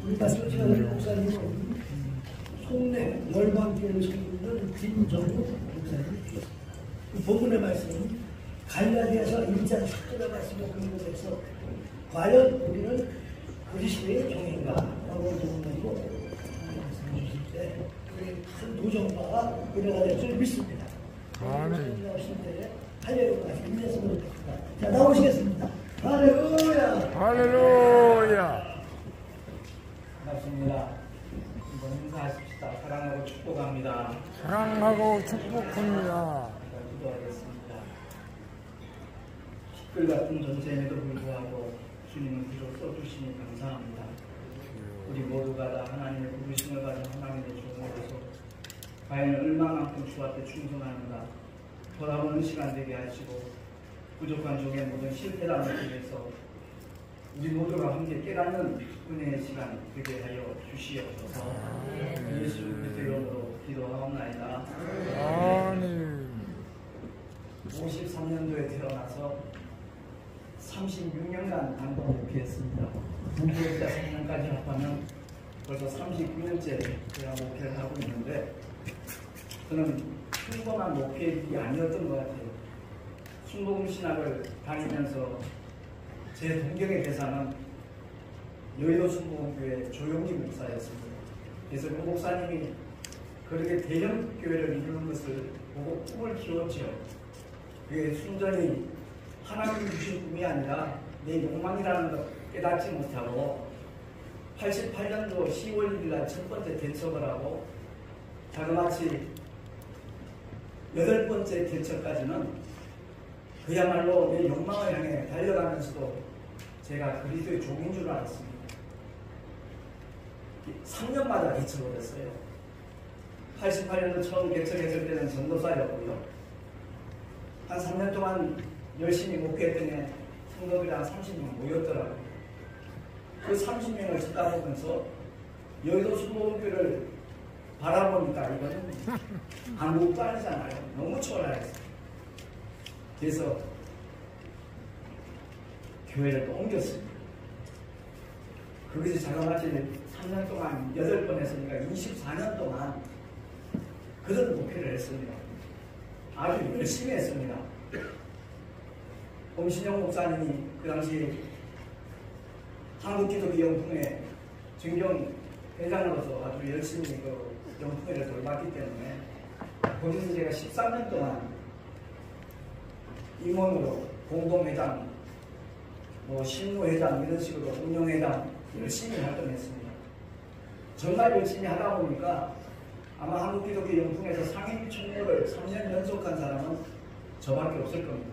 우리 말씀 지금 목사님은 속내 열방교를 섬기는 김정우 목사님. 그 본문의 말씀은 갈라디아서 1장 10절의 말씀에 근거해서 과연 우리는 그리스도의 종인가? 라고 질문하고 말씀해 주실 때 우리 큰 도전과가 은혜가 될 줄 믿습니다. 아멘. 할렐루야. 힘내서 부탁드립니다. 자, 나오시겠습니다. 할렐루야. 할렐루야. 반갑습니다. 한번 인사하십시다. 사랑하고 축복합니다. 사랑하고 축복합니다. 기도하겠습니다. 시끌 같은 전쟁에도 불구하고 주님은 비로 써주시니 감사합니다. 우리 모두가 다 하나님의 부르심을 가진 하나님의 종으로서 과연 얼마만큼 주 앞에 충성하는가 돌아보는 시간 되게 하시고 부족한 종의 모든 실패담을 통해서 우리 모두가 함께 깨닫는 은혜의 시간 되게 하여 주시옵소서. 예수 그리스도의 이름으로 기도하옵나이다. 아멘. 53년도에 태어나서 36년간 단독 목회했습니다. 목회자 3년까지 합하면 벌써 39년째 제가 목회를 하고 있는데 저는 평범한 목회일이 아니었던 것 같아요. 순복음 신학을 다니면서 제 동경의 대상은 여의도 순복음교회 조용기 목사였습니다. 그래서 그 목사님이 그렇게 대형 교회를 이루는 것을 보고 꿈을 키웠죠. 그게 순전히 하나님이 주신 꿈이 아니라 내 욕망이라는 걸 깨닫지 못하고 88년도 10월 1일 날 첫 번째 대첩을 하고 자그마치 8번째 대첩까지는 그야말로 내 욕망을 향해 달려가면서도 제가 그리스도의 종인 줄 알았습니다. 3년마다 개척을 했어요. 88년도 처음 개척했을 때는 전도사였고요. 한 3년 동안 열심히 목회했더니 성도들이 한 30명 모였더라고요. 그 30명을 듣다 보면서 여의도 순복음교회를 바라보니까 이거는 아무것도 아니잖아요. 너무 초라했어요. 그래서 교회를 또 옮겼습니다. 거기서 자그마치 3년 동안 8번 했으니까 24년 동안 그런 목회를 했습니다. 아주 열심히 했습니다. 엄신영 목사님이 그 당시 한국기독교연풍회 증경 회장으로서 아주 열심히 그 연풍회를 돌봤기 때문에 거기서 제가 13년 동안 임원으로 공동회장, 실무회장 이런 식으로 운영회장 열심히 활동했습니다. 정말 열심히 하다 보니까 아마 한국기독교연풍에서 상임 총무를 3년 연속한 사람은 저밖에 없을 겁니다.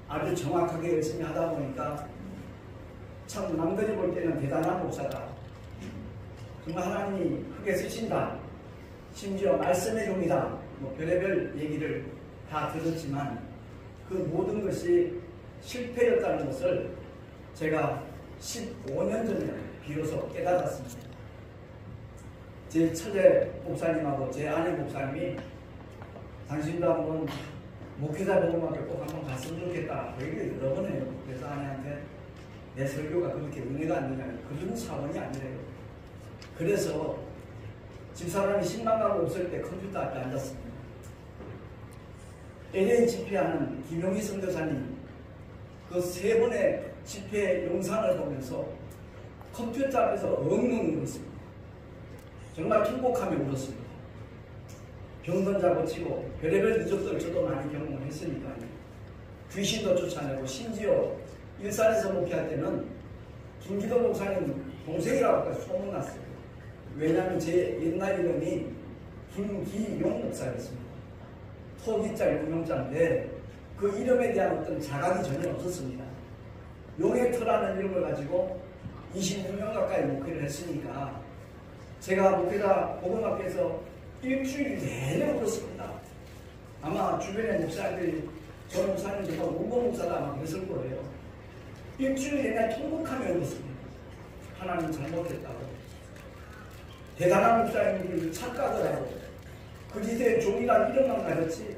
아주 정확하게 열심히 하다 보니까 참 남들이 볼 때는 대단한 목사다. 정말 하나님이 크게 쓰신다. 심지어 말씀의 종이다. 별의별 얘기를 다 들었지만 그 모든 것이 실패였다는 것을 제가 15년 전에 비로소 깨달았습니다. 제 처제 목사님하고 제 아내 목사님이 당신도 한번 목회자 복음학교 꼭 한번 갔으면 좋겠다. 그 얘기를 여러 번 해요. 그래서 아내한테 내 설교가 그렇게 은혜가 안 되냐. 그런 차원이 아니래요. 그래서 집사람이 신방가고 없을 때 컴퓨터 앞에 앉았습니다. LA 집회하는 김용희 선교사님 그 3번의 집회 영상을 보면서 컴퓨터 앞에서 엉엉 울었습니다. 정말 통곡하며 울었습니다. 병든 자 고치고 별의별 이적들 저도 많이 경험을 했으니까요. 귀신도 쫓아내고 심지어 일산에서 목회할 때는 김기도 목사님 동생이라고 소문났어요. 왜냐하면 제 옛날 이름이 김기용 목사였습니다. 토기자 용용자인데 그 이름에 대한 어떤 자각이 전혀 없었습니다. 용의 터라는 이름을 가지고 26년 가까이 목회를 했으니까 제가 목회자 복음학교에서 일주일 내내 울었습니다. 아마 주변의 목사들이 저 목사님 정말 울고 목사다 아마 그랬을 거예요. 일주일 내내 통곡하며 울었습니다. 하나님 잘못했다고. 대단한 목사님들이 착각을 하고 그리스도의 종이란 이름만 가졌지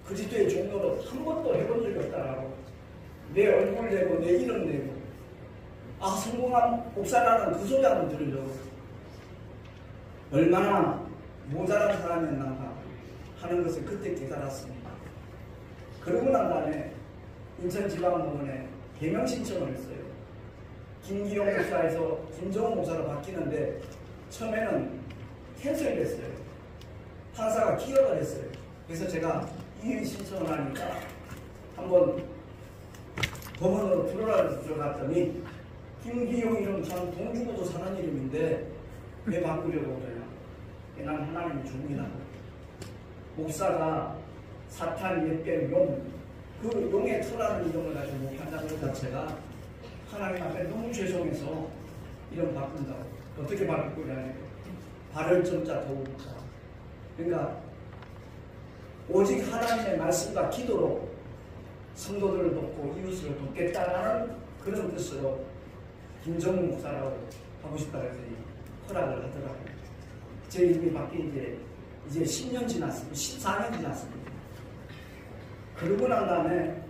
그리스도의 종로로 한 번도 해본 적이 없다라고 내 얼굴 내고 내 이름 내고 아, 성공한 목사라는 그 소리 한번 들으려. 얼마나 모자란 사람이었나 하는 것을 그때 깨달았습니다. 그러고 난 다음에 인천지방법원에 개명 신청을 했어요. 김기용 목사에서 김정은 목사로 바뀌는데 처음에는 캔슬이 됐어요. 판사가 기각을 했어요. 그래서 제가 이의 신청을 하니까 한번 법원으로 들어갔더니 김기용 이름 참 돈 주고도 사는 이름인데 왜 바꾸려고 그러냐. 난 하나님이 줍니다. 목사가 사탄, 옛뱀, 용, 그 용의 터라는 이름을 가지고 목한다는 것 자체가 하나님 앞에 너무 죄송해서 이름 바꾼다고. 어떻게 바꾸냐면 발을점자 도우니까. 그러니까 오직 하나님의 말씀과 기도로 성도들을 돕고 이웃을 돕겠다라는 그런 뜻으로 김정은 목사라고 하고 싶다 그랬더니 허락을 하더라고요. 제 이름이 바뀐 지 이제 10년 지났습니다. 14년 지났습니다. 그러고 난 다음에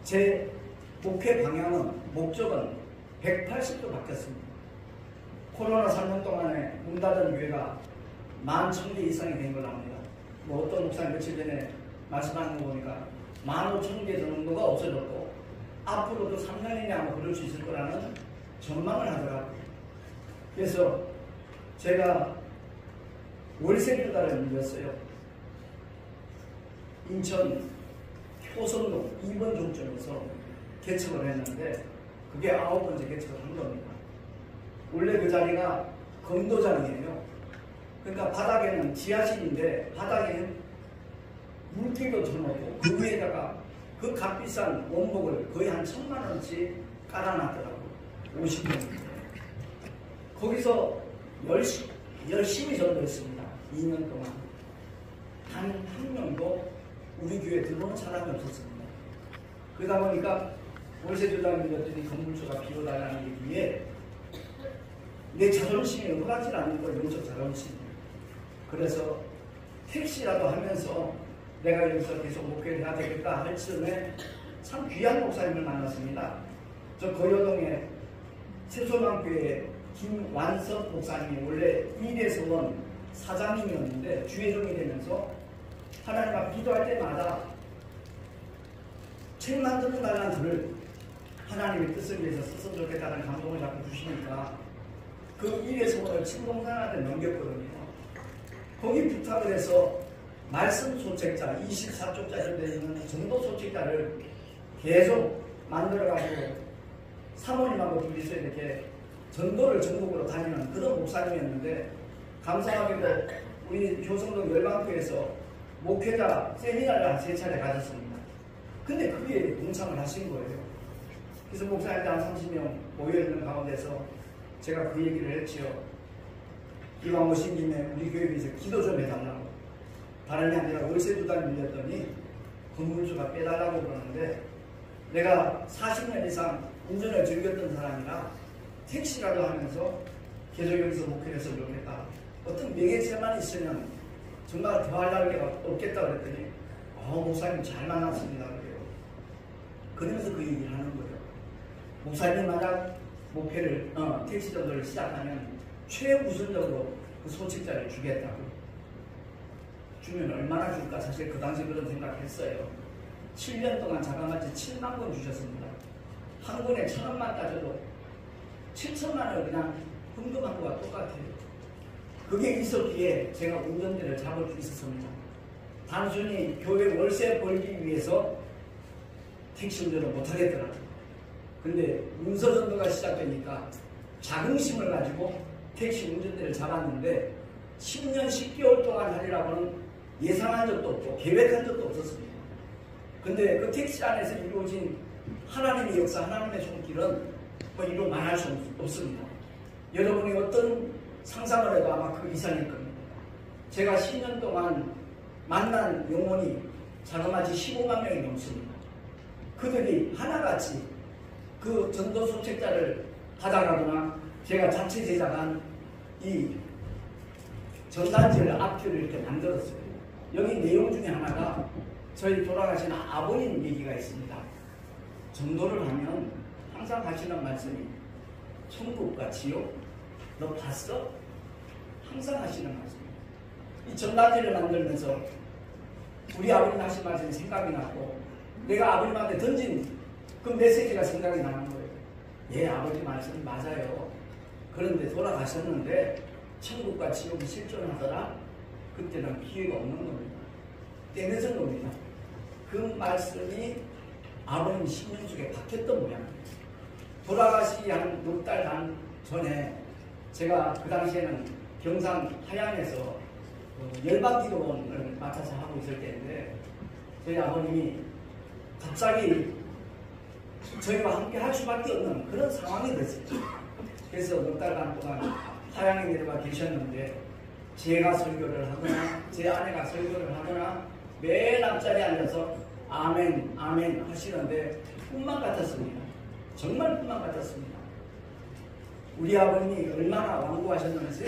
제 목회 방향은, 목적은 180도 바뀌었습니다. 코로나 3년 동안에 문 닫은 교회가 11,000개 이상이 된 걸 압니다. 뭐 어떤 목사님 며칠 전에 말씀하는 거 보니까 15,000개 정도가 없어졌고 앞으로도 3년 이내 아마 그럴 수 있을 거라는 전망을 하더라고요. 그래서 제가 월세교단을 밀렸어요. 인천 효성동 2번 종점에서 개척을 했는데 그게 9번째 개척을 한 겁니다. 원래 그 자리가 검도장이에요. 그러니까 바닥에는 지하실인데 바닥에는 물기도 쳐놓고 그 위에다가 그 값비싼 원목을 거의 한 1,000만 원치 깔아놨더라고요. 50년. 거기서 열심히 전도했습니다. 2년 동안. 단 한 명도 우리 교회에 들어오는 사람이 없었습니다. 그러다 보니까 월세조장이었더니 건물주가 비워달라는 얘기에 내 자존심이 허가지 않는 걸 영적 자존심. 그래서 택시라도 하면서 내가 여기서 계속 목회를 해야 되겠다 할 즈음에 참 귀한 목사님을 만났습니다. 저 거여동에 세소망교회 김완석 목사님이 원래 이대서원 사장님이었는데 주회종이 되면서 하나님 앞 기도할 때마다 책 만드는 달란트를 하나님의 뜻을 위해서 썼으면 좋겠다는 감동을 자꾸 주시니까 그 이대서원을 친동산한테 넘겼거든요. 거기 부탁을 해서 말씀 소책자 24쪽짜리 되어 있는 전도 소책자를 계속 만들어가지고 사모님하고 둘이서 이렇게 전도를 전국으로 다니는 그런 목사님이었는데 감사하게도 우리 효성동 열방교에서 목회자 세미나를 3차례 가졌습니다. 근데 그게 동참을 하신 거예요. 그래서 목사님들 한 30명 모여있는 가운데서 제가 그 얘기를 했지요. 이왕 오신 김에 우리 교회에 대해서 기도 좀 해달라고. 다름이 아니라 월세주단이 밀렸더니 건물주가 빼달라고 그러는데 내가 40년 이상 운전을 즐겼던 사람이라 택시라도 하면서 계속 여기서 목회를 했으면 좋겠다. 어떤 매개체만 있으면 정말 더 하려는 게 없겠다 그랬더니 목사님 잘 만났습니다. 그래요. 그러면서 그 얘기를 하는 거예요. 목사님 만약 목회를 택시 전도를 시작하면 최우선적으로 그 소책자를 주겠다고. 주면 얼마나 줄까? 사실 그 당시 그런 생각했어요. 7년 동안 자가마치 7만 권 주셨습니다. 한 권에 1,000원만 따져도 7천만 원을 그냥 헌금한 거와 똑같아요. 그게 있었기에 제가 운전대를 잡을 수 있었습니다. 단순히 교회 월세 벌기 위해서 택시 운전을 못하겠더라고요. 근데 문서전도가 시작되니까 자긍심을 가지고 택시 운전대를 잡았는데 10년 10개월 동안 하리라고는 예상한 적도 없고 계획한 적도 없었습니다. 근데 그 택시 안에서 이루어진 하나님의 역사, 하나님의 손길은 뭐 이루 말할 수 없습니다. 여러분이 어떤 상상을 해도 아마 그 이상일 겁니다. 제가 10년 동안 만난 영혼이 자그마치 15만 명이 넘습니다. 그들이 하나같이 그 전도 소책자를 받아가거나 제가 자체 제작한 이 전단지를 앞뒤를 이렇게 만들었어요. 여기 내용 중에 하나가 저희 돌아가신 아버님 얘기가 있습니다. 전도를 하면 항상 하시는 말씀이 천국과 지옥 너 봤어? 항상 하시는 말씀입니다. 이 전단지를 만들면서 우리 아버님 하신 말씀이 생각이 나고 내가 아버님한테 던진 그 메시지가 생각이 나는 거예요. 예, 아버지 말씀이 맞아요. 그런데 돌아가셨는데 천국과 지옥이 실존하더라. 그때는 기회가 없는 겁니다. 떼내준 겁니다. 그 말씀이 아버님 신명 속에 박혔던 모양입니다. 돌아가시기 한 6달 반 전에 제가 그 당시에는 경상 하양에서 열반기도원을 맡아서 하고 있을 때인데 저희 아버님이 갑자기 저희와 함께 할 수밖에 없는 그런 상황이 됐어요. 그래서 6달 반 동안 하양에 내려가 계셨는데 제가 설교를 하거나 제 아내가 설교를 하거나 매일 앞자리에 앉아서 아멘 아멘 하시는데 꿈만 같았습니다. 정말 꿈만 같았습니다. 우리 아버님이 얼마나 완고하셨는지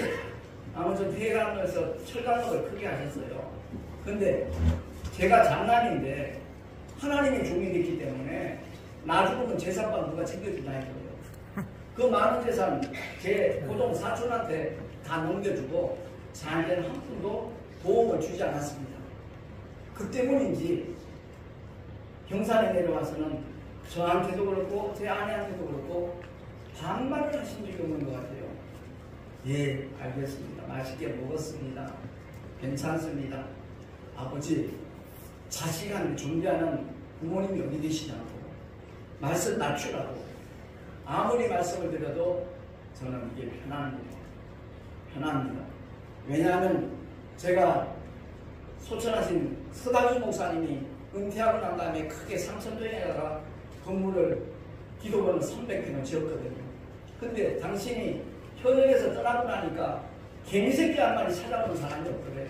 아무튼 회관에서 철강업을 크게 하셨어요. 근데 제가 장남인데 하나님의 종이 됐기 때문에 나 죽으면 재산만 누가 챙겨준다 했거든요. 그 많은 재산 제 고동 사촌한테 다 넘겨주고 자기는 한 푼도 도움을 주지 않았습니다. 그 때문인지 경산에 내려와서는 저한테도 그렇고 제 아내한테도 그렇고 반말을 하신 적이 없는 것 같아요. 예, 알겠습니다. 맛있게 먹었습니다. 괜찮습니다. 아버지, 자식한테 존재하는 부모님이 어디 계시냐고 말씀 낮추라고 아무리 말씀을 드려도 저는 이게 편합니다. 편합니다. 왜냐하면 제가 소천하신 서다주 목사님이 은퇴하고 난 다음에 크게 삼천동에다가 건물을 기도원을 300평을 지었거든요. 근데 당신이 현역에서 떠나고 나니까 개미새끼 한 마리 찾아오는 사람이 없더래요.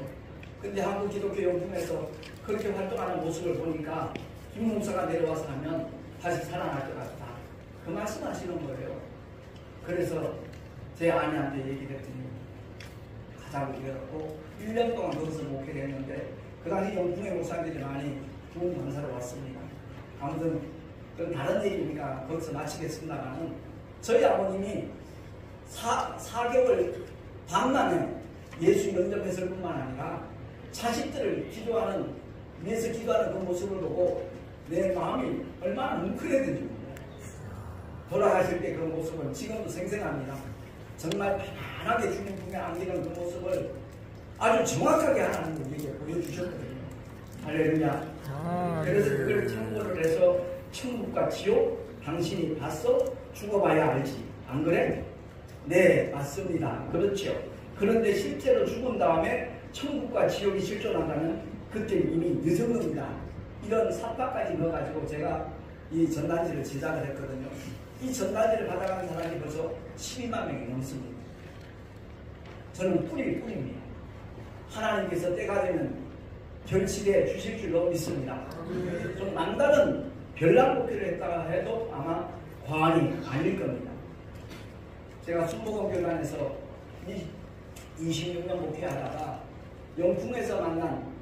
근데 한국기독교연합에서 그렇게 활동하는 모습을 보니까 김 목사가 내려와서 하면 다시 살아날 것 같다. 그 말씀 하시는 거예요. 그래서 제 아내한테 얘기를 했더니 가자고 그래갖고 1년 동안 거기서 목회를 했는데 그 당시 영풍의 목사님들이 많이 좋은 강사로 왔습니다. 아무튼 그건 다른 얘기니까 거기서 마치겠습니다만은 저희 아버님이 4개월 반 만에 예수 영접했을 뿐만 아니라 자식들을 기도하는 위해서 기도하는 그 모습을 보고 내 마음이 얼마나 뭉클했는지 몰라요. 돌아가실 때 그 모습은 지금도 생생합니다. 정말 편안하게 주님 품에 안기는 그 모습을 아주 정확하게 하나님에게 보여주셨거든요. 할렐루야. 그래서 그걸 참고를 해서 천국과 지옥 당신이 봤어? 죽어봐야 알지. 안 그래? 네, 맞습니다. 그렇죠. 그런데 실제로 죽은 다음에 천국과 지옥이 실존한다면 그때 이미 늦은 겁니다. 이런 삽박까지 넣어가지고 제가 이 전단지를 제작을 했거든요. 이 전단지를 받아가는 사람이 벌써 12만 명이 넘습니다. 저는 뿌리입니다. 하나님께서 때가 되면 결실해 주실 줄로 믿습니다. 좀 남다른 별난 목표를 했다가 해도 아마 과언이 아닐 겁니다. 제가 순복음교단에서 26년 목회하다가 영풍에서 만난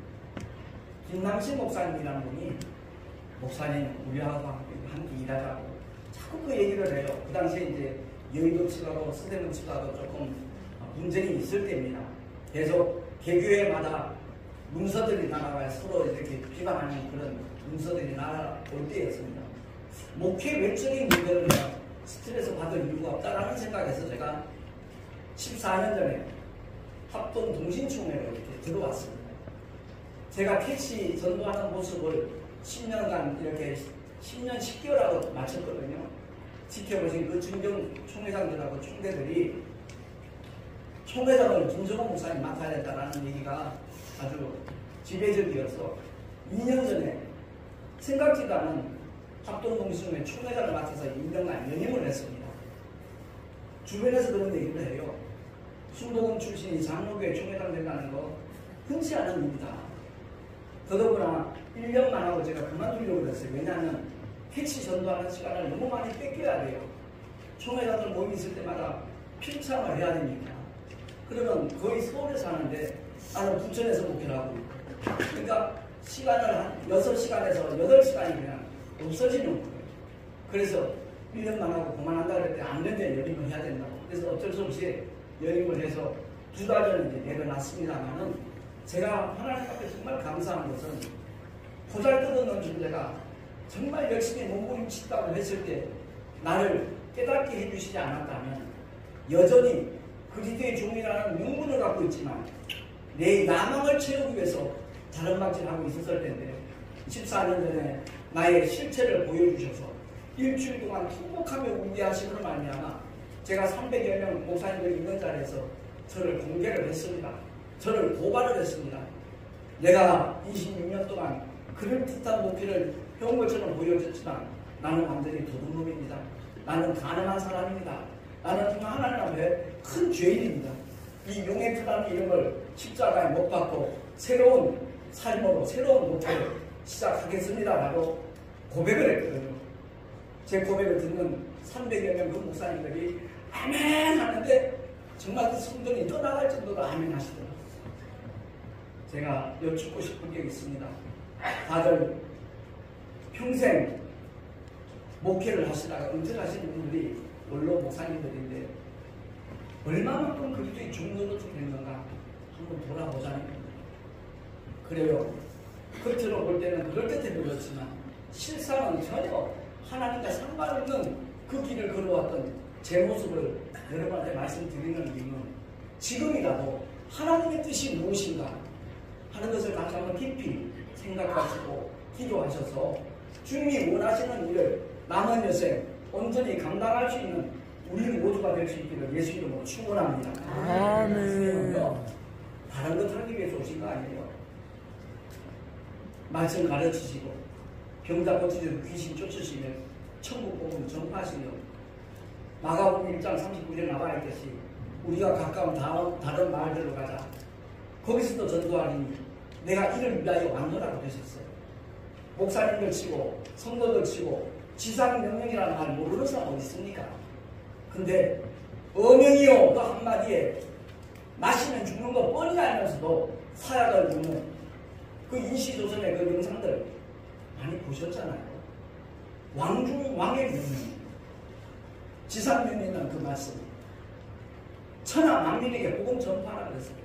김남신 목사님이라는 분이 목사님 우리하고 함께 일하자고 자꾸 그 얘기를 해요. 그 당시에 이제 여의도 측하고 서대문 측하고 조금 분쟁이 있을 때입니다. 계속 개교회마다 문서들이 나가야 서로 이렇게 비방하는 그런 문서들이 나올 때였습니다. 목회 외적인 문제를 스트레스 받을 이유가 없다라는 생각에서 제가 14년 전에 합동 동신총회로 이렇게 들어왔습니다. 제가 택시 전도하는 모습을 10년간 이렇게 10년 10개월하고 마쳤거든요. 지켜보신 그 중경 총회장들하고 총대들이 총회장을 김정은 목사님 맡아야 된다는 얘기가 아주 지배적이어서 2년 전에 생각지도 않은 합동동신총회 총회장을 맡아서 2년간 연임을 했습니다. 주변에서 그런 얘기를 해요. 순복음 출신이 장로교회 총회장 된다는 거 흔치 않은 일이다. 더더구나 1년만 하고 제가 그만두려고 했어요. 왜냐하면 택시 전도하는 시간을 너무 많이 뺏겨야 돼요. 총회장들 모임 있을 때마다 필참을 해야 되니까. 그러면 거의 서울에 사는데 나는 부천에서 목회를 하고 있고. 그러니까 시간을 한 6시간에서 8시간이 그냥 없어지는 거예요. 그래서 1년만 하고 그만한다 그랬더니 안 된대. 연임을 해야 된다고. 그래서 어쩔 수 없이 연임을 해서 2달 전에 이제 내려놨습니다만은 제가 하나님 앞에 정말 감사한 것은 보잘것없는 존재가 정말 열심히 몸부림친다고 했을 때 나를 깨닫게 해주시지 않았다면 여전히 그리스도의 종이라는 명분을 갖고 있지만 내 야망을 채우기 위해서 다른 방식을 하고 있었을 텐데 14년 전에 나의 실체를 보여주셔서 일주일 동안 통곡하며 운대하심으로 말미암아 제가 300여 명 목사님들 있는 자리에서 저를 공개를 했습니다. 저를 고발을 했습니다. 내가 26년 동안 그럴듯한 목표를 해온 것처럼 보여졌지만 나는 완전히 도둑놈입니다. 나는 가능한 사람입니다. 나는 정말 하나님 앞에 큰 죄인입니다. 이 용해투라는 이름을 십자가에 못 박고 새로운 삶으로 새로운 목표를 시작하겠습니다 라고 고백을 했거든요. 제 고백을 듣는 300여 명 그 목사님들이 아멘 하는데 정말 그 성전이 떠나갈 정도로 아멘 하시더라고요. 제가 여쭙고 싶은 게 있습니다. 다들 평생 목회를 하시다가 은퇴하시는 분들이 물론 목사님들인데 얼마만큼 그리스도의 종로로 됐는가 한번 돌아보자는 겁니다. 그래요. 겉으로 볼 때는 그럴듯해 보였지만 실상은 전혀 하나님과 상관없는 그 길을 걸어왔던 제 모습을 여러분한테 말씀드리는 이유는 지금이라도 하나님의 뜻이 무엇인가 하는 것을 다시 한번 깊이 생각하시고 기도하셔서 주님이 원하시는 일을 남은 여생 온전히 감당할 수 있는 우리 모두가 될 수 있기를 예수 이름으로 축원합니다. 아멘. 다른 것 하기 위해서 오신 거 아니에요. 말씀 가르치시고 병자 고치시고 귀신 쫓으시며 천국 복음 전파하시며 마가복음 1장 39절 나와 있듯이 우리가 가까운 다른 마을들로 가자. 거기서도 전도하니 내가 이를 위하여 왔노라고 하셨어요. 목사님들 치고 성도들 치고 지상명령이라는 말 모르는 사람 어디 있습니까? 근데 어명이요 그 한마디에 마시면 죽는 거 뻔히 알면서도 사약을 묻는 그 인시조선의 그 영상들 많이 보셨잖아요. 왕의 명령, 지상명령이라는 그 말씀, 천하 만민에게 복음 전파하라 그랬어요.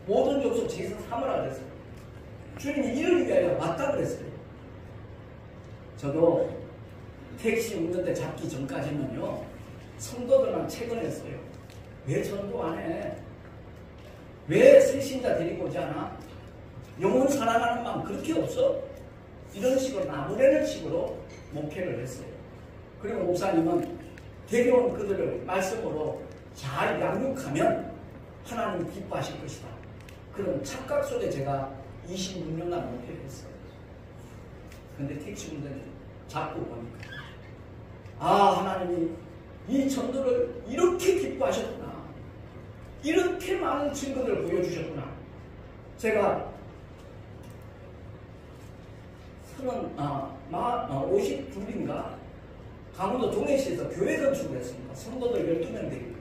모든 족속 제사 삼으라 그랬어요. 주님이 이를 위하여 왔다 그랬어요. 저도 택시 운전대 잡기 전까지는요 성도들만 채근했어요. 왜 전도 안 해? 왜 새신자 데리고 오지 않아? 영혼 살아나는 마음 그렇게 없어? 이런 식으로 나무래는 식으로 목회를 했어요. 그리고 목사님은 데려온 그들을 말씀으로 잘 양육하면 하나님 기뻐하실 것이다. 그런 착각 속에 제가 26년간 목회를 했어요. 근데 택시 운전을 잡고 보니까 하나님이 이 전도를 이렇게 기뻐하셨구나. 이렇게 많은 증거를 보여주셨구나. 제가 52인가 강원도 동해시에서 교회 건축을 했습니다. 성도들 12명 되고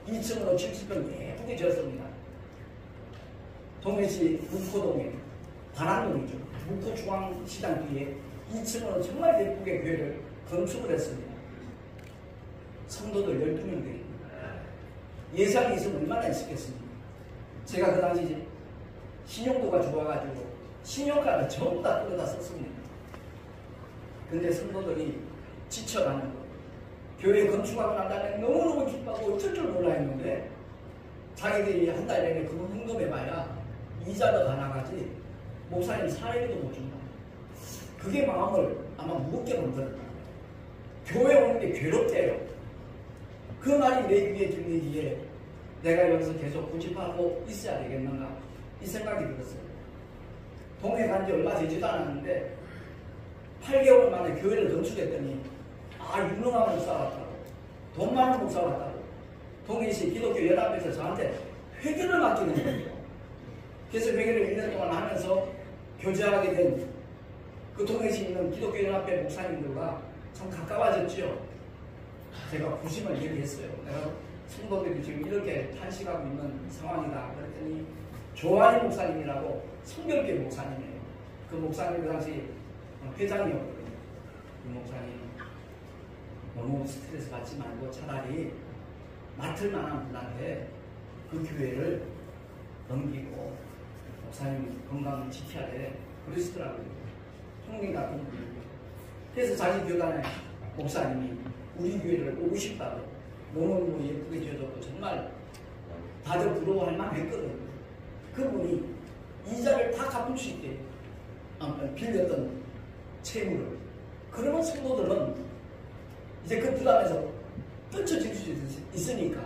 2층으로 70평 예쁘게 지었습니다. 동해시 묵호동에 반항동이죠. 묵호중앙시장 뒤에 2층으로 정말 예쁘게 교회를 건축을 했습니다. 성도들 12명 되고 예산이 있으면 얼마나 있었겠습니까? 제가 그 당시 신용도가 좋아가지고 신용카드 전부 다 뜯어다 썼습니다. 근데 성도들이 지쳐가는 거. 교회 건축하고 난 다음에 너무너무 기뻐하고 어쩔 줄 몰라 했는데 자기들이 한 달 내내 그거 헌금해봐야 이자도 다 나가지 목사님 사례도 못 준다. 그게 마음을 아마 무겁게 만들었다. 교회 오는 게 괴롭대요. 그 말이 내 귀에 들리기에 내가 여기서 계속 고집하고 있어야 되겠는가 이 생각이 들었어요. 동해 간 지 얼마 되지도 않았는데 8개월 만에 교회를 건축했더니 유능한 목사 같다고 돈 많은 목사 같다고 동해시 기독교 연합에서 저한테 회계를 맡기는 거예요. 그래서 회계를 1년 동안 하면서 교제하게 된 그 동해시 있는 기독교 연합회 목사님들과 참 가까워졌죠. 제가 부심을 얘기했어요. 내가 성도들이 지금 이렇게 탄식하고 있는 상황이다. 그랬더니 조한희 목사님이라고 성결교회 목사님이에요. 그 목사님 그 당시 회장이었거든요. 그 목사님 너무 스트레스 받지 말고 차라리 맡을 만한 분한테 그 교회를 넘기고 목사님 건강 지켜야 돼 그러시더라고요. 형님 같은 분이. 그래서 자기 교단에 목사님이 우리 교회를 오고 싶다고 너무너무 예쁘게 지어줬고 정말 다들 부러워할 만했거든요. 그분이 이자를 다 갚을 수 있게 빌렸던 채무를. 그러면 성도들은 이제 그 부담에서 떨쳐질 수 있으니까.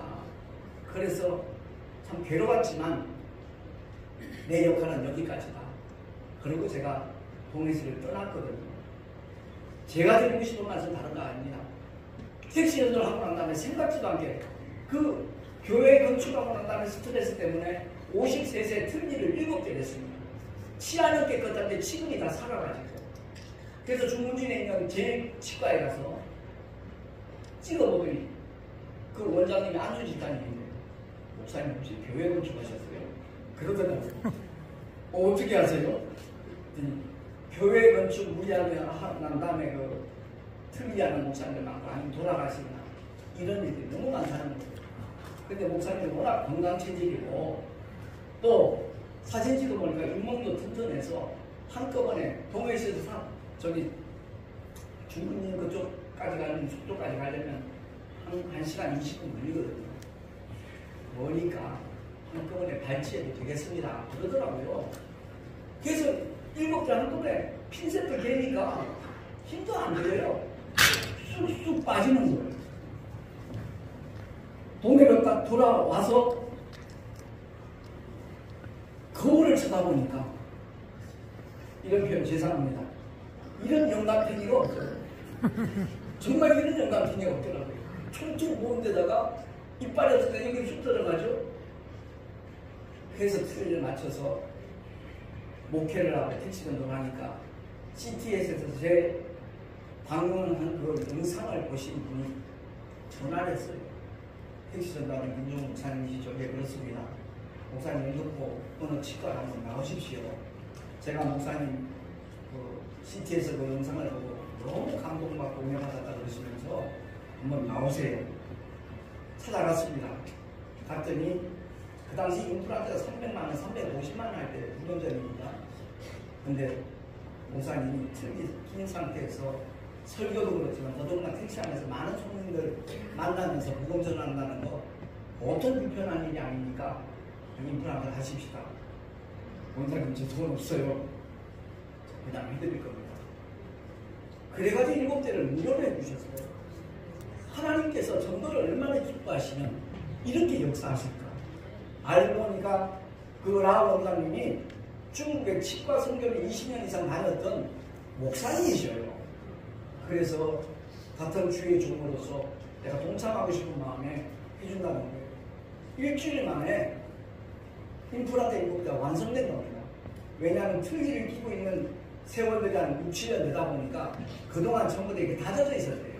그래서 참 괴로웠지만 내 역할은 여기까지다. 그리고 제가 동해시를 떠났거든요. 제가 드리고 싶은 말씀 다른 거 아닙니다. 택시 연설을 하고 난 다음에 생각지도 않게 그 교회 건축하고 난 다음에 스트레스 때문에 53세 틀니를 7개 했습니다. 치아는 깨끗한데 치근이 다 살아가지고. 그래서 중문진에 있는 제일치과에 가서 찍어보더니 그 원장님이 안수집사님인데 목사님 혹시 교회 건축하셨어요? 그러더라고요. 어떻게 하세요? 교회 건축 무리하면 난 다음에 그 특이하는 목사님들 많고 아니면 돌아가시거나 이런 일들이 너무 많다는 거예요. 근데 목사님이 워낙 건강 체질이고 또 사진지도 보니까 잇몸도 튼튼해서 한꺼번에 동해시에서 저기 중국인 그쪽까지 가는 속도까지 가려면 한 1시간 20분 걸리거든요. 머니까 한꺼번에 발치해도 되겠습니다. 그러더라고요. 그래서 7개 한꺼번에 핀셋을 개니까 힘도 안 들어요. 쑥쑥 빠지는 거예요. 동해로 딱 돌아와서 거울을 쳐다보니까 이런 표현 죄송합니다. 이런 영감탱이가 없어요. 정말 이런 영감탱이가 없더라고요. 퉁퉁 모은 데다가 이빨이 없을 때 여기 쑥 들어가죠. 그래서 틀을 맞춰서 목회를 하고 택시 전도를 하니까 CTS에서 제 방문한 그 영상을 보신 분이 전화를 했어요. 택시 전도하는 김종욱 목사님이시죠? 예, 그렇습니다. 목사님 듣고 어느 치과를 한번 나오십시오. 제가 목사님 그 CT에서 그 영상을 보고 너무 감동받고 운명하다 그러시면서 한번 나오세요. 찾아갔습니다. 갔더니 그 당시 임플란트가 300만원, 350만원 할 때 9년 전입니다. 근데 목사님이 틀이 낀 상태에서 설교도 그렇지만 더더구나 택시 안에서 많은 손님들 만나면서 무거운 전환한다는 거 보통 불편한 일이 아니니까 임플란트 하십시다. 원장님 저 돈 없어요. 그냥 해드릴 겁니다. 그래가지고 7대를 무료로 해주셨어요. 하나님께서 전도를 얼마나 기뻐하시면 이렇게 역사하실까. 알고 보니까 그 라 원장님이 중국의 치과 선교를 20년 이상 다녔던 목사님이셔요. 그래서 같은 주의 종으로서 내가 동참하고 싶은 마음에 해준다는 거예요. 일주일 만에 임플란트 7대가 완성된 겁니다. 왜냐하면 틀니를 끼고 있는 세월들이 한 6, 7년 되다 보니까 그동안 전부 다 이게 다져져 있었대요.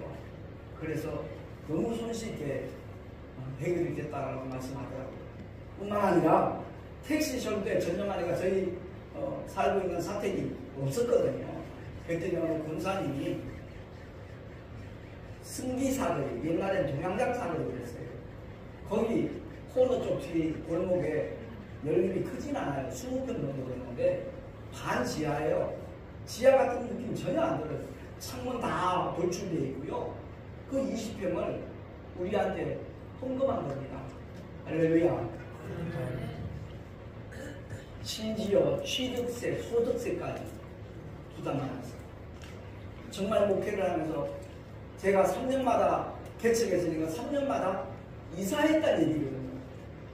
그래서 너무 손쉽게 해결되겠다라고 말씀하더라고요. 뿐만 아니라 택시 절대 전념하니까 저희 살고 있는 사택이 없었거든요. 그랬더니 어느 군사님이 승기사거리, 옛날엔 동양장사거리 그랬어요. 거기 코너 쪽 뒤 골목에 연립이 크진 않아요. 20평 정도 되는데 반지하예요. 지하 같은 느낌 전혀 안 들어요. 창문 다 돌출되어 있고요. 그 20평을 우리한테 헌금한 겁니다. 할렐루야. 심지어 취득세, 소득세까지 부담하면서 정말 목회를 하면서 제가 3년마다 개척했으니까 3년마다 이사했다는 얘기거든요.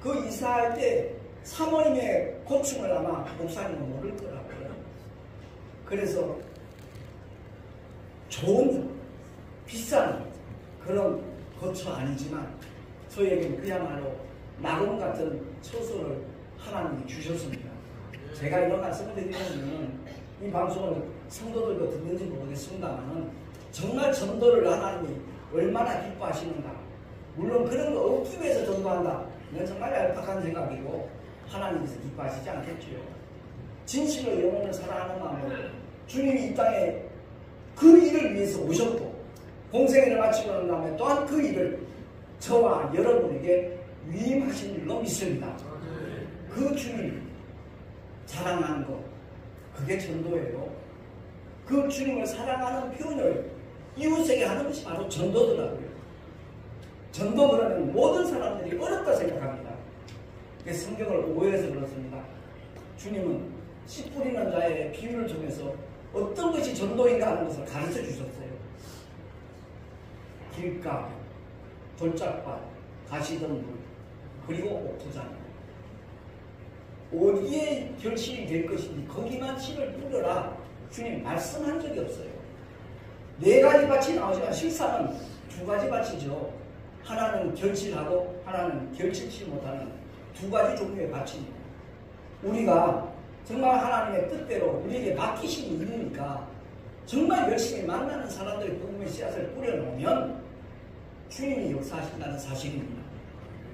그 이사할 때 사모님의 고충을 아마 목사님은 모를 거라고요. 그래서 좋은 비싼 그런 거처 아니지만 저에게는 그야말로 낙원 같은 처소를 하나님이 주셨습니다. 제가 이런 말씀을 드리면 이 방송을 성도들도 듣는지 모르겠습니다만 정말 전도를 하나님이 얼마나 기뻐하시는가. 물론 그런 거 없기 위해서 전도한다. 이건 정말 얄팍한 생각이고 하나님께서 기뻐하시지 않겠지요. 진실로 영혼을 사랑하는 마음으로 주님이 이 땅에 그 일을 위해서 오셨고 공생애를 마치고 난 다음에 또한 그 일을 저와 여러분에게 위임하신 일로 믿습니다. 그 주님 사랑하는 것, 그게 전도예요. 그 주님을 사랑하는 표현을 이웃에게 하는 것이 바로 전도더라고요. 전도 그러면 모든 사람들이 어렵다 생각합니다. 성경을 오해해서 그렇습니다. 주님은 씨 뿌리는 자의 비유를 통해서 어떤 것이 전도인가 하는 것을 가르쳐 주셨어요. 길가, 돌짝밭, 가시덤불, 그리고 옥토장. 어디에 결실이 될 것인지 거기만 씨를 뿌려라. 주님 말씀한 적이 없어요. 4가지 밭이 나오지만 실상은 2가지 밭이죠. 하나는 결실하고 하나는 결실치 못하는 2가지 종류의 밭입니다. 우리가 정말 하나님의 뜻대로 우리에게 맡기신 일이니까 정말 열심히 만나는 사람들이 복음의 씨앗을 뿌려놓으면 주님이 역사하신다는 사실입니다.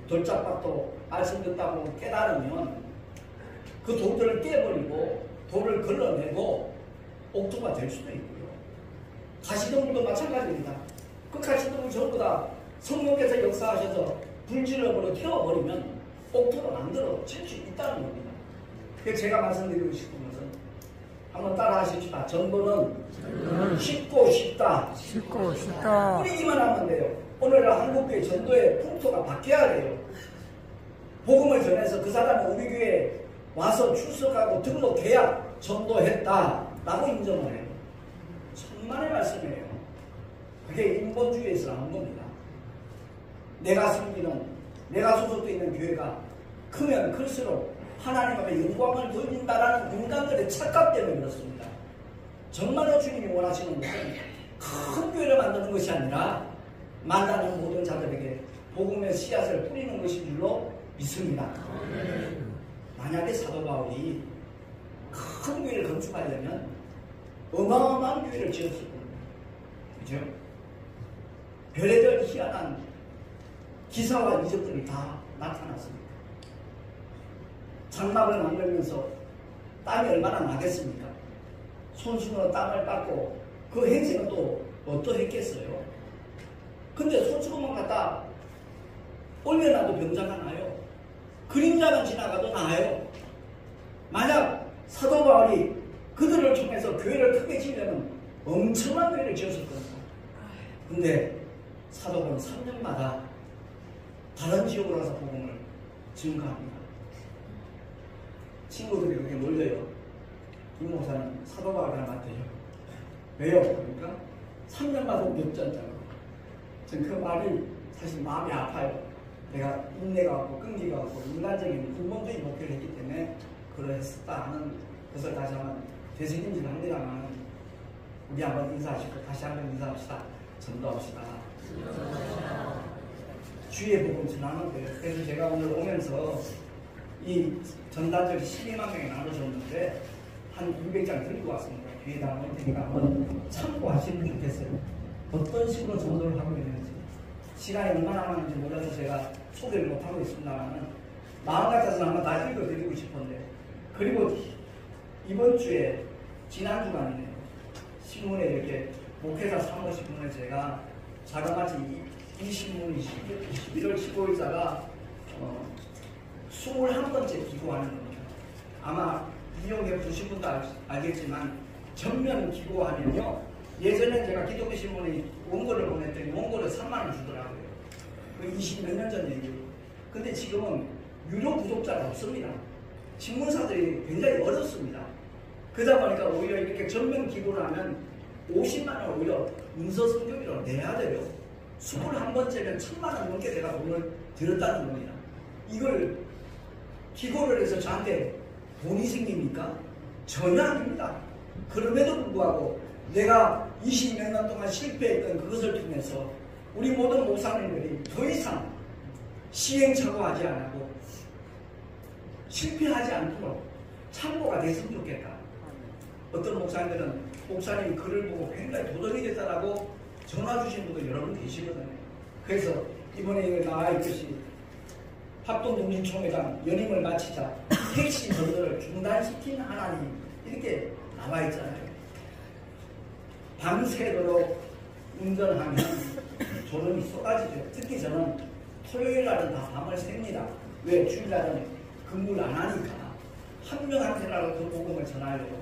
돌짝밭도 말씀 듣다고 깨달으면 그 돌들을 깨버리고 돌을 걸러내고 옥토가 될 수도 있고요. 가시덤불도 마찬가지입니다. 그 가시덤불 전부 다 성령께서 역사하셔서 불질러버려 태워버리면 옥토로 만들어 칠 수 있다는 겁니다. 그래서 제가 말씀드리고 싶은 것은 한번 따라 하십시다. 전도는 쉽고 쉽다. 쉽고 쉽다. 뿌리기만 하면 돼요. 오늘날 한국교회 전도의 풍토가 바뀌어야 돼요. 복음을 전해서 그 사람은 우리 교회에 와서 출석하고 등록해야 전도했다 라고 인정을 해요. 천만의 말씀이에요. 그게 인본주의에서 나온 겁니다. 내가 섬기는, 내가 소속되어 있는 교회가 크면 클수록 하나님 앞에 영광을 돌린다라는 인간들의 착각 때문에 그렇습니다. 정말로 주님이 원하시는 것은 큰 교회를 만드는 것이 아니라 만나는 모든 자들에게 복음의 씨앗을 뿌리는 것인 줄로 믿습니다. 만약에 사도 바울이 큰 교회를 건축하려면 어마어마한 교회를 지었을 겁니다. 그죠? 별의별 희한한 기사와 이적들이 다 나타났습니다. 장막을 만들면서 땀이 얼마나 나겠습니까? 손수건으로 땀을 닦고 그 행세는 또 어떠했겠어요? 근데 손수건만 갖다 올려놔도 병자가 나요. 그림자만 지나가도 나아요. 만약 사도 바울이 그들을 통해서 교회를 크게 지으려면 엄청난 교회를 지었을 겁니다. 근데 사도 바울은 3년마다 다른 지역으로 가서 복음을 증거합니다. 친구들이 그렇게 놀려요. 이 목사는 사도 바울 닮았대요. 왜요? 그러니까 3년마다 몇 전자고. 전 그 말이 사실 마음이 아파요. 내가 인내가 없고 끈기가 없고 인간적인 근본적인 목표를 했기 때문에 그러했었다 하는 것을 다시 한번 되새김질 합니다만 우리 한번 인사하시고 다시 한번 인사합시다. 전도합시다. 주의 복음 전하는 거예요. 그래서 제가 오늘 오면서 이 전단적이 12만 명이 나눠졌는데 한 200장 들고 왔습니다. 뒤에다 놓을 테니까 한번 참고하시면 좋겠어요. 어떤 식으로 전도를 하고 있는지. 시간이 얼마나 많은지 몰라서 제가 소개를 못하고 있습니다만 마음 같아서는 한번 다 읽어드리고 싶은데 그리고 이번 주에 지난 주간이네요. 신문에 이렇게 목회자 사모신문에 제가 자그마치 이 신문이 11월 15일자가 21번째 기고하는 겁니다. 아마 이용해 보신 분도 알겠지만 전면 기고하면요. 예전에 제가 기독교 신문에 원고를 보냈더니 원고를 3만원 주더라고요. 그 20몇 년 전 얘기예요. 근데 지금은 유료 구독자가 없습니다. 신문사들이 굉장히 어렵습니다. 그러다 보니까 오히려 이렇게 전면 기고를 하면 50만원 오히려 문서 성교비로 내야 돼요. 21번째면 1000만원 넘게 제가 돈을 들였다는 겁니다. 이걸 기고를 해서 저한테 돈이 생깁니까? 전혀 아닙니다. 그럼에도 불구하고 내가 20몇 년 동안 실패했던 그것을 통해서 우리 모든 목사님들이 더 이상 시행착오하지 않고 실패하지 않도록 참고가 됐으면 좋겠다. 어떤 목사님들은 목사님 글을 보고 굉장히 도전이 됐다라고 전화 주신 분도 여러 분 계시거든요. 그래서 이번에 나와 있듯이 합동동진총회장 연임을 마치자 택시 전도를 중단시킨 하나님 이렇게 나와 있잖아요. 밤새도록 운전하면 졸음이 쏟아지죠. 특히 저는 토요일 날은 다 밤을 샙니다. 왜? 주일날은 근무를 안 하니까. 한 명한테라도 그 복음을 전하려고.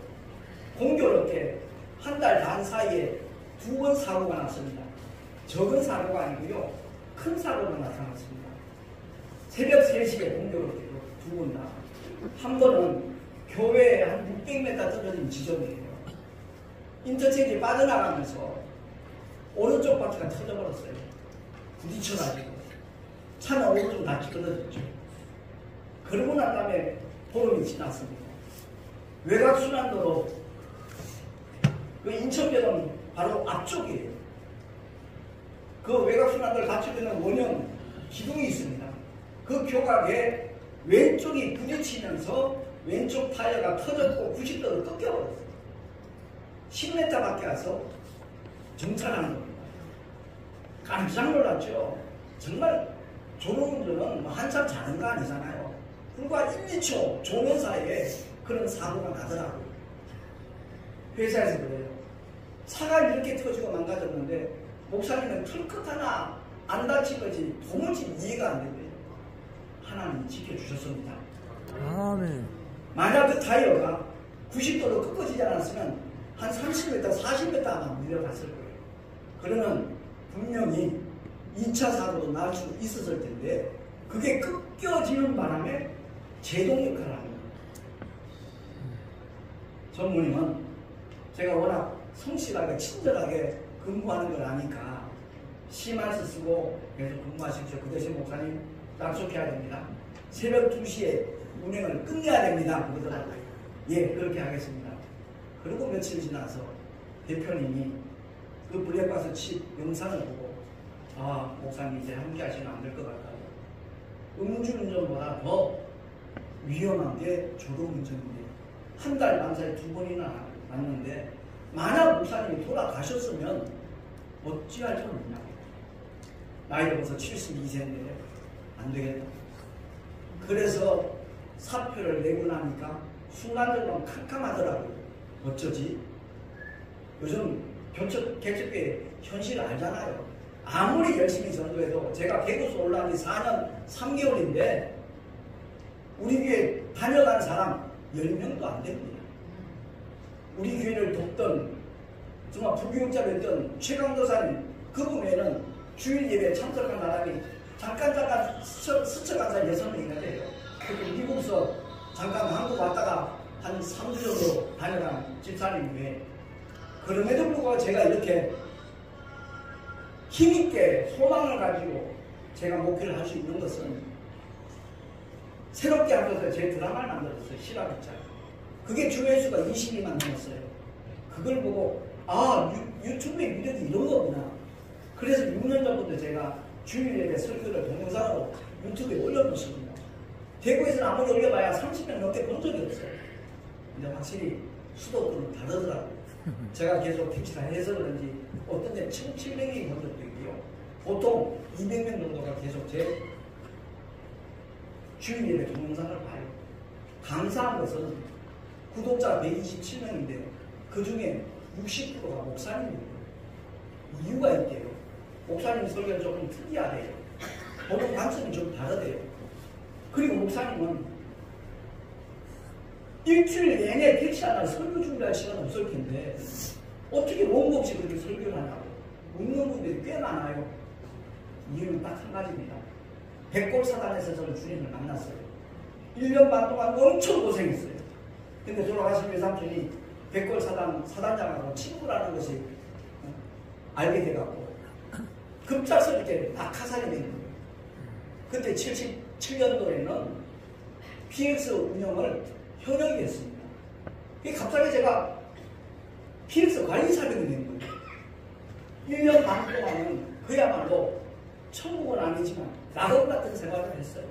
공교롭게 한 달 반 사이에 2번 사고가 났습니다. 적은 사고가 아니고요. 큰 사고가 나타났습니다. 새벽 3시에 공교롭게 2번 다. 한 번은 교회에 한 600m 떨어진 지점이에요. 인터체인지 빠져나가면서 오른쪽 바퀴가 터져버렸어요. 부딪혀가지고 차는 오른쪽 다 찌그러졌죠. 그러고 난 다음에 보름이 지났습니다. 외곽순환도로 그 인천대로는 바로 앞쪽이에요. 그 외곽순환도를 갖추고 있는 원형 기둥이 있습니다. 그 교각에 왼쪽이 부딪히면서 왼쪽 타이어가 터졌고 90도로 꺾여버렸어요. 10m밖에 와서 정차하는 겁니다. 깜짝 놀랐죠. 정말 졸음운전은 한참 자는 거 아니잖아요. 불과 1, 2초 조는 사이에 그런 사고가 나더라고요. 회사에서 그래요. 차가 이렇게 터지고 망가졌는데 목사님은 털끝 하나 안 다친 거지 도무지 이해가 안 된대요. 하나님이 지켜주셨습니다. 아멘. 만약 그 타이어가 90도로 꺾어지지 않았으면 한 30m, 40m 아마 밀려갔을 거예요. 그러면 분명히 2차 사고도 날 수 있었을 텐데 그게 꺾여지는 바람에 제동 역할을 합니다. 전무님은 제가 워낙 성실하게 친절하게 근무하는 걸 아니까 심할서 쓰고 계속 근무하십시오. 그 대신 목사님 약속해야 됩니다. 새벽 2시에 운행을 끝내야 됩니다. 그러더라고요. 예, 그렇게 하겠습니다. 그리고 며칠 지나서 대표님이 그 블랙박스 칩 영상을 보고 아, 목사님 이제 함께 하시면 안 될 것 같다고. 음주운전보다 더 위험한 게 졸음운전인데 한 달 반 사이 2번이나 났는데 만약 목사님이 돌아가셨으면 어찌할 뻔했냐. 나이도 벌써 72세인데 안 되겠다. 그래서 사표를 내고 나니까 순간적으로 캄캄하더라고요. 어쩌지? 요즘 개척교회 현실을 알잖아요. 아무리 열심히 전도해도 제가 개구수 올라온 지 4년 3개월인데 우리 교회 다녀간 사람 10명도 안 됩니다. 우리 교회를 돕던 정말 부교육자였던 최강도사님 그분 외에는 주일 예배에 참석한 사람이 잠깐 스쳐간 사람이 6명이나 돼요. 그리고 미국서 잠깐 한국 왔다가 한 3주 정도 다녀간 집사님 외에 그럼에도 불구하고 제가 이렇게 힘있게 소망을 가지고 제가 목회를 할 수 있는 것은 새롭게 하면서 제 드라마를 만들었어요. 실화극장. 그게 조회수가 20위만 넘었어요. 그걸 보고 아 유튜브에 미래도 이런 거구나. 그래서 6년 전부터 제가 주일 예배 설교를 동영상으로 유튜브에 올려놓습니다. 대구에서는 아무리 올려봐야 30명 넘게 본 적이 없어요. 근데 확실히 수도권은 다르더라고요. 제가 계속 택시를 해서 그런지 어떤 데는 700명이 본 적도 있고요. 보통 200명 정도가 계속 제 주일 예배 동영상을 봐요. 감사한 것은 구독자 127명인데 그 중에 60%가 목사님이에요. 이유가 있대요. 목사님 설교는 조금 특이하대요. 보통 관점이 좀 다르대요. 그리고 목사님은 일주일 내내 택시 하나 설교 준비할 시간 없을 텐데 어떻게 원고 없이 그렇게 설교를 하냐고 묻는 분들이 꽤 많아요. 이유는 딱 한 가지입니다. 백골사단에서 저는 주님을 만났어요. 1년 반 동안 엄청 고생했어요. 근데 돌아가신 외삼촌이 백골사단 사단장하고 친구라는 것이 알게 돼갖고 급작스럽게 이렇게 낙하산이 된 거예요. 그때 77년도에는 PX 운영을 현역이 했습니다. 갑자기 제가 PX 관리사병이 된 거예요. 1년 반 동안은 그야말로 천국은 아니지만 낙원 같은 생활을 했어요.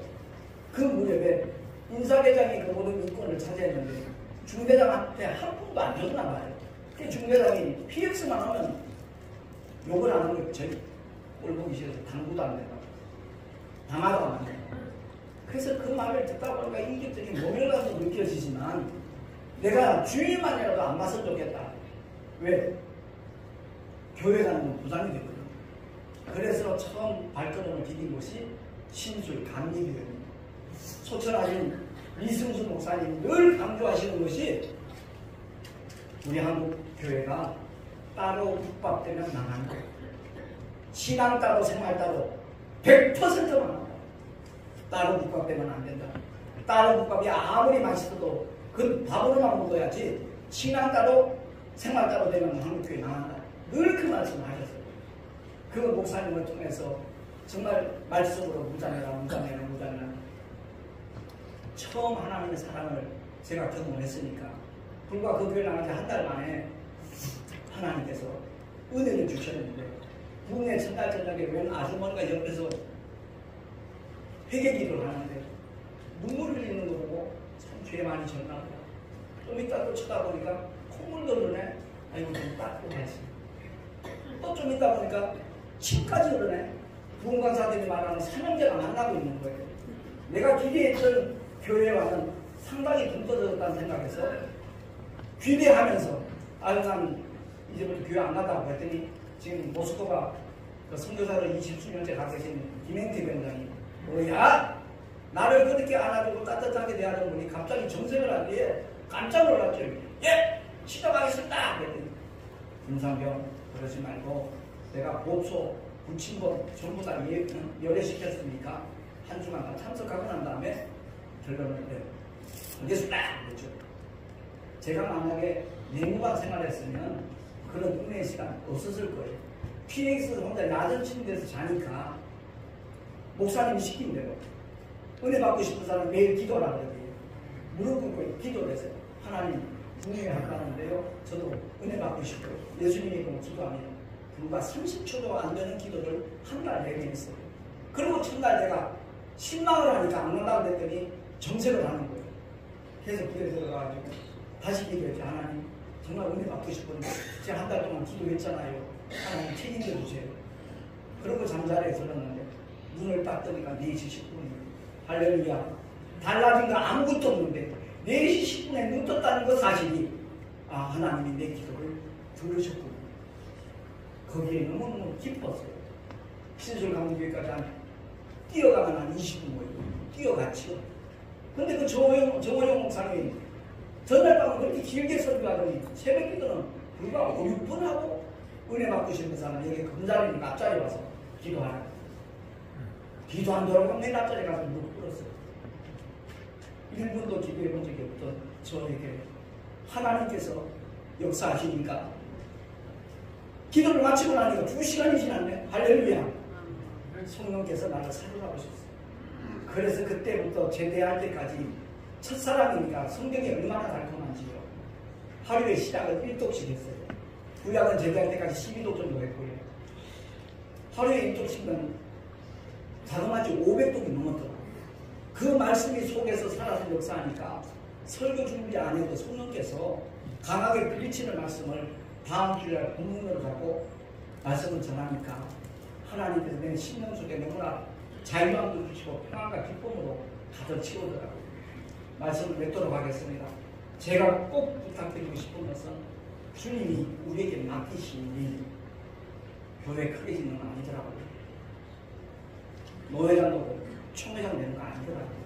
그 무렵에 인사대장이 그 모든 인권을 차지했는데 중대장한테 한 푼도 안 줬나 봐요. 그 중대장이 PX만 하면 욕을 안 하는 거예요. 저희 꼴보기 싫어서 당구도 안 되고 당하도 안 되고. 그래서 그 말을 듣다 보니까 인격적인 모멸감도 느껴지지만 내가 주일만이라도 안 봤으면 좋겠다. 왜? 교회라는 부담이 되거든요. 그래서 처음 발걸음을 디딘 곳이 신술 감리교회입니다. 소천하신 이승수 목사님 늘 강조하시는 것이 우리 한국 교회가 따로 국밥되면 망한다. 신앙 따로 생활 따로 100% 망한다. 따로 국밥되면 안 된다. 따로 국밥이 아무리 맛있어도 그 밥으로만 먹어야지 신앙 따로 생활 따로 되면 한국 교회 망한다. 늘 그 말씀을 하셨어요. 그 목사님을 통해서 정말 말씀으로 무장해라. 처음 하나님의 사랑을 제가 경험했으니까 불과 그 교회 나간 지 한 달 만에 하나님께서 은혜를 주셨는데 부흥의 첫날 저녁에 웬 아주머니가 옆에서 회개기도를 하는데 눈물을 흘리는 거 보고 참 죄 많이 졌나 보다. 좀 이따 또 쳐다보니까 콧물도 흐르네. 아이고 좀 따뜻하지. 또 좀 이따 보니까 침까지 흐르네. 부흥 강사들이 말하는 삼형제가 만나고 있는 거예요. 내가 기대했던 교회와는 상당히 동떨어졌다는 생각에서 귀대하면서 아유 난 이제부터 교회 안 간다고 했더니 지금 모스크바 그 선교사로 20수년째 가 계신 김행태 병장이 뭐야? 나를 그렇게 안아주고 따뜻하게 대하는 분이 갑자기 정색을 하기에 깜짝 놀랐죠. 예! 시작하겠습니다! 그랬더니 임상병 그러지 말고 내가 보소, 부침범 전부 다 열애시켰으니까 한 주간 다 참석하고 난 다음에 결론을 알겠습니다! 그랬죠. 제가 만약에 내무관 생활했으면 그런 은혜의 시간 없었을 거예요. PX에서 혼자 낮은 침대에서 자니까 목사님이 시킨 대로 은혜 받고 싶은 사람은 매일 기도하라 그러더니 무릎 꿇고 기도를 했어요. 하나님 분명히 할까하는데요. 저도 은혜 받고 싶어요. 예수님이 그럼 기도하면 불과 30초도 안 되는 기도를 한 달 내내 했어요. 그리고 첫날 내가 실망을 하니까 안 간다고 그랬더니 정색을 하는 거예요. 그래서 불에 들어가가지고 다시 기도했죠. 하나님 정말 은혜 받고 싶은데 제가 한 달 동안 기도했잖아요. 하나님 책임져 주세요. 그러고 잠자리에 들었는데 눈을 딱 뜨니까 4시 10분이에요. 할렐루야. 달라진 거 아무것도 없는데 4시 10분에 눈 떴다는 그 사실이 하나님이 내 기도를 들으셨군요. 거기에 너무너무 기뻤어요. 신술 강의교회까지 뛰어가면 한 20분 모이고 뛰어갔죠. 근데 그 정호영 목사님이 전날 밤은 그렇게 길게 설교하더니 새벽 기도는 불과 5, 6분 하고 은혜 받고 싶은 사람 여기 금자리니까 앞자리 와서 기도하라. 기도 안 돌아가면 맨 앞자리 가서 무릎 꿇었어요. 1분도 기도해 본 적이 없던 저에게 하나님께서 역사하시니까 기도를 마치고 나니까 2시간이 지났네. 할렐루야. 성령께서 나를 살려나오셨어요. 그래서 그때부터 제대할 때까지 첫사랑이니까 성경이 얼마나 달콤한지요. 하루에 시작을 1독씩 했어요. 구약은 제대할 때까지 12독 정도 했고요. 하루에 1독씩은 자그마치 500독이 넘었더라고요. 그 말씀이 속에서 살아서 역사하니까 설교 준비 안 해도 성령께서 강하게 부딪히는 말씀을 다음 주일날 본문으로 잡고 말씀을 전하니까 하나님께서 내 심령 속에 너무나 자유함도 주시고 평안과 기쁨으로 가득 채우더라고요. 말씀을 맺도록 하겠습니다. 제가 꼭 부탁드리고 싶은 것은 주님이 우리에게 맡기신 일, 교회 크게 짓는 건 아니더라고요. 노회장 되고 총회장 되는 거 아니더라고요.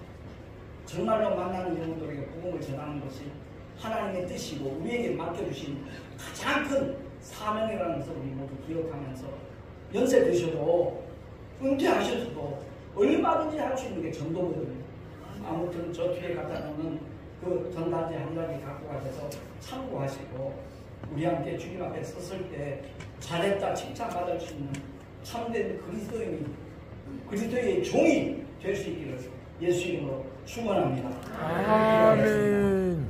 정말로 만나는 영혼들에게 복음을 전하는 것이 하나님의 뜻이고 우리에게 맡겨주신 가장 큰 사명이라는 것을 우리 모두 기억하면서 연세 드셔도 은퇴하셔서도 얼마든지 할 수 있는 게 전도거든요. 아무튼 저 뒤에 갖다 놓는 그 전단지 한 장이 갖고 가셔서 참고하시고 우리 함께 주님 앞에 섰을 때 잘했다 칭찬받을 수 있는 참된 그리스도의 종이 될 수 있기를 예수 이름으로 축원합니다. 아멘.